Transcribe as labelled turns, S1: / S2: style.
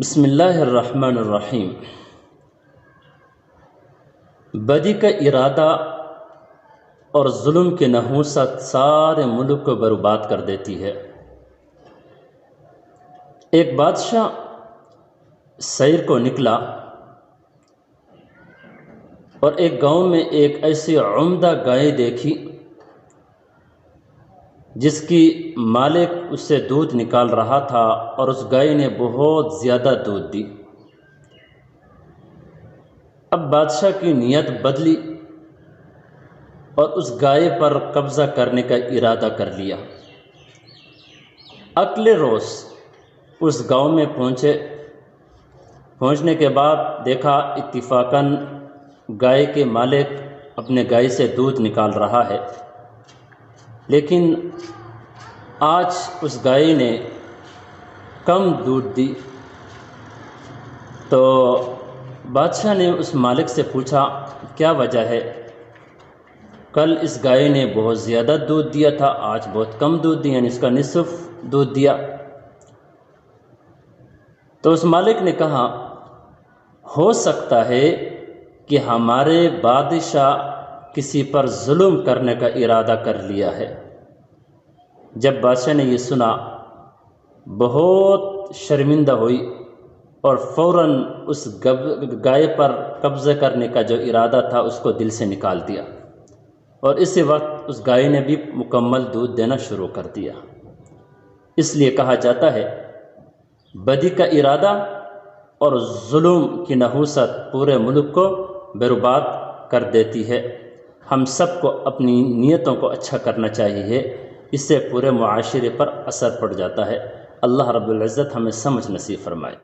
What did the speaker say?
S1: بسم اللہ الرحمن الرحیم۔ بدی کا ارادہ اور ظلم کی نحوست سارے ملک کو برباد کر دیتی ہے۔ ایک بادشاہ سیر کو نکلا اور ایک گاؤں میں ایک ایسی عمدہ گائے دیکھی جس کی مالک اس سے دودھ نکال رہا تھا، اور اس گائے نے بہت زیادہ دودھ دی۔ اب بادشاہ کی نیت بدلی اور اس گائے پر قبضہ کرنے کا ارادہ کر لیا۔ اگلے روز اس گاؤں میں پہنچنے کے بعد دیکھا اتفاقاً گائے کے مالک اپنے گائے سے دودھ نکال رہا ہے، لیکن آج اس گائے نے کم دودھ دی۔ تو بادشاہ نے اس مالک سے پوچھا کیا وجہ ہے؟ کل اس گائے نے بہت زیادہ دودھ دیا تھا، آج بہت کم دودھ دیا، یعنی اس کا نصف دودھ دیا۔ تو اس مالک نے کہا ہو سکتا ہے کہ ہمارے بادشاہ کسی پر ظلم کرنے کا ارادہ کر لیا ہے۔ جب بادشاہ نے یہ سنا بہت شرمندہ ہوئی اور فوراً اس گائے پر قبضہ کرنے کا جو ارادہ تھا اس کو دل سے نکال دیا، اور اسی وقت اس گائے نے بھی مکمل دودھ دینا شروع کر دیا۔ اس لیے کہا جاتا ہے بدی کا ارادہ اور ظلم کی نحوست پورے ملک کو برباد کر دیتی ہے۔ ہم سب کو اپنی نیتوں کو اچھا کرنا چاہیے، اس سے پورے معاشرے پر اثر پڑ جاتا ہے۔ اللہ رب العزت ہمیں سمجھ نصیب فرمائے۔